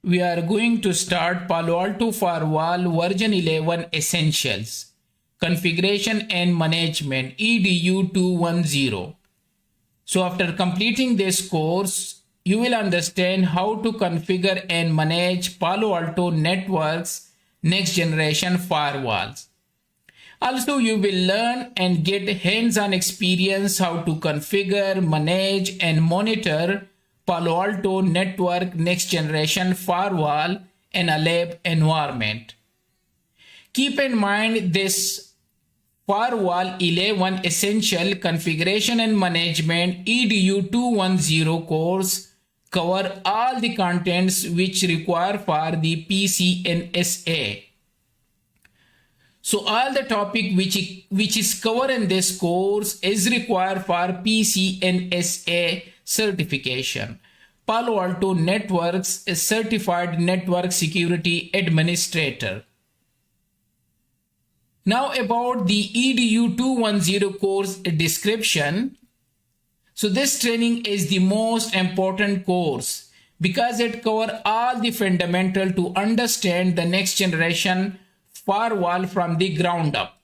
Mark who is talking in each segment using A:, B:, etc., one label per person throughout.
A: we are going to start Palo Alto Firewall version 11 Essentials, Configuration and Management EDU 210. So after completing this course, you will understand how to configure and manage Palo Alto Network's next generation firewalls. Also, you will learn and get hands-on experience how to configure, manage, and monitor Palo Alto Network Next Generation Firewall in a lab environment. Keep in mind this Firewall 11 Essential Configuration and Management EDU 210 course cover all the contents which require for the PCNSA. So all the topic which is covered in this course is required for PCNSA certification. Palo Alto Networks is Certified Network Security Administrator. Now about the EDU 210 course description. So this training is the most important course because it covers all the fundamental to understand the next generation firewall from the ground up.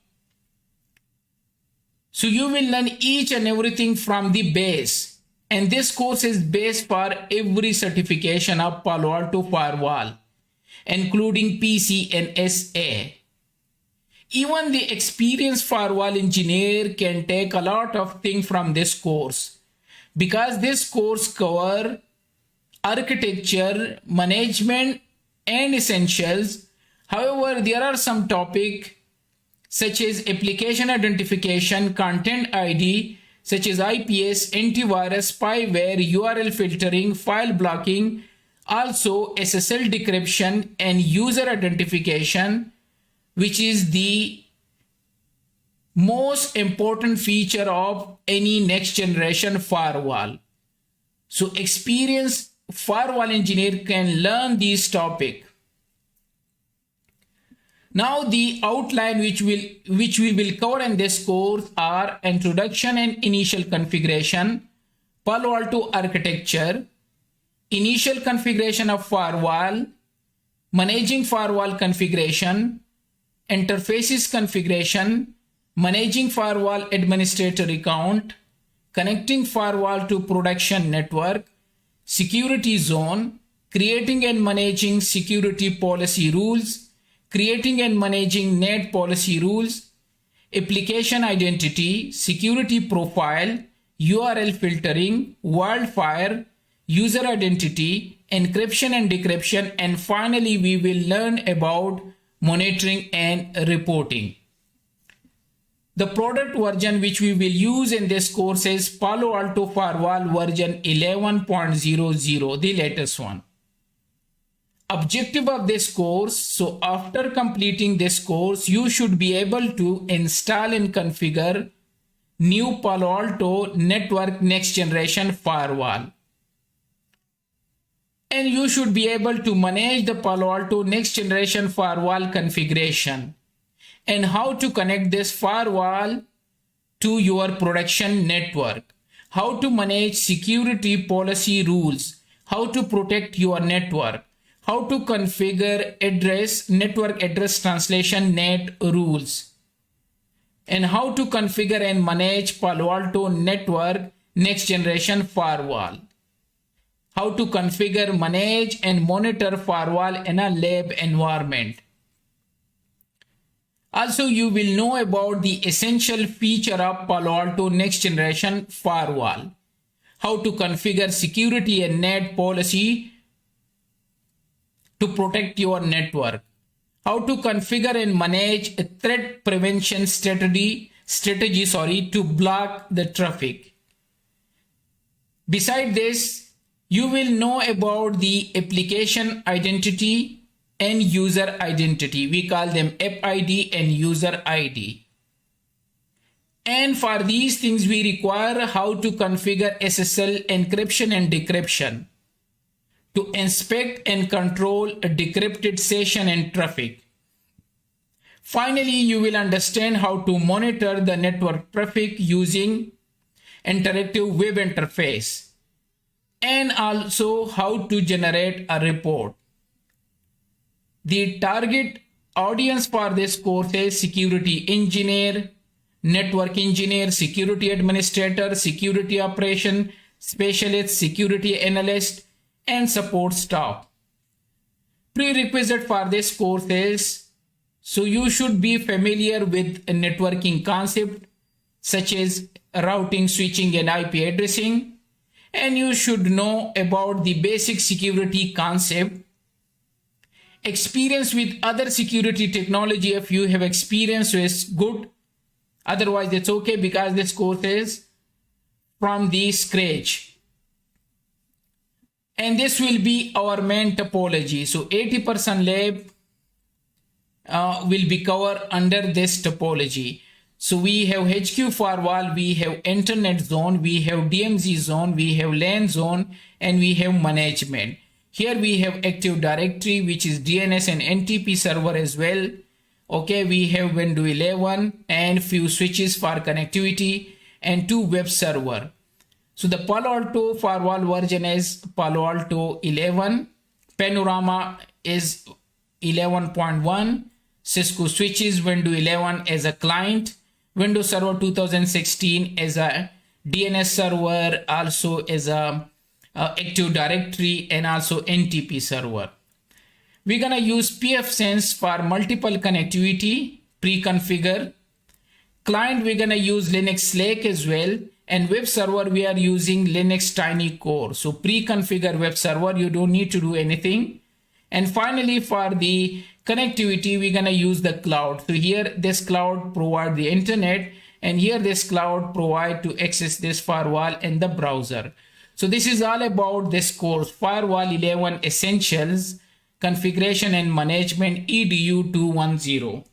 A: So you will learn each and everything from the base, and this course is based for every certification of Palo Alto Firewall, including PCNSA. Even the experienced firewall engineer can take a lot of things from this course because this course covers architecture, management, and essentials. However, there are some topics such as application identification, content ID, such as IPS, antivirus, spyware, URL filtering, file blocking, also SSL decryption and user identification, which is the most important feature of any next generation firewall. So experienced firewall engineer can learn these topics. Now the outline which we will cover in this course are introduction and initial configuration, Palo Alto architecture, initial configuration of firewall, managing firewall configuration, interfaces configuration, managing firewall administrator account, connecting firewall to production network, security zone, creating and managing security policy rules, creating and managing net policy rules, application identity, security profile, URL filtering, wildfire, user identity, encryption and decryption, and finally we will learn about monitoring and reporting. The product version which we will use in this course is Palo Alto Firewall version 11.00, the latest one. Objective of this course, so after completing this course, you should be able to install and configure new Palo Alto Network Next Generation Firewall. And you should be able to manage the Palo Alto Next Generation Firewall configuration and how to connect this firewall to your production network, how to manage security policy rules, how to protect your network, how to configure network address translation net rules, and how to configure and manage Palo Alto Network Next Generation Firewall, how to configure, manage, and monitor firewall in a lab environment. Also, you will know about the essential feature of Palo Alto Next Generation Firewall, how to configure security and net policy to protect your network, how to configure and manage a threat prevention strategy to block the traffic. Beside this, you will know about the application identity and user identity. We call them app ID and user ID. And for these things, we require how to configure SSL encryption and decryption to inspect and control a decrypted session and traffic. Finally, you will understand how to monitor the network traffic using interactive web interface and also how to generate a report. The target audience for this course is security engineer, network engineer, security administrator, security operation specialist, security analyst, and support staff. Prerequisite for this course is, so you should be familiar with a networking concept such as routing, switching, and IP addressing, and you should know about the basic security concept. Experience with other security technology, if you have experience, is good. Otherwise, it's okay because this course is from the scratch. And this will be our main topology. So 80% lab will be covered under this topology. So we have HQ firewall, we have internet zone, we have DMZ zone, we have LAN zone, and we have management. Here we have Active Directory, which is DNS and NTP server as well. Okay, we have Windows 11 and few switches for connectivity and 2 web server. So the Palo Alto firewall version is Palo Alto 11. Panorama is 11.1. Cisco switches Windows 11 as a client. Windows Server 2016 as a DNS server, also as a Active Directory, and also NTP server. We're gonna use pfSense for multiple connectivity, pre-configure. Client, we're gonna use Linux Slack as well, and web server we are using Linux Tiny Core. So pre-configure web server, you don't need to do anything. And finally, for the connectivity, we're gonna use the cloud. So here this cloud provide the internet, and here this cloud provide to access this firewall in the browser. So this is all about this course, Firewall 11 Essentials, Configuration and Management, EDU 210.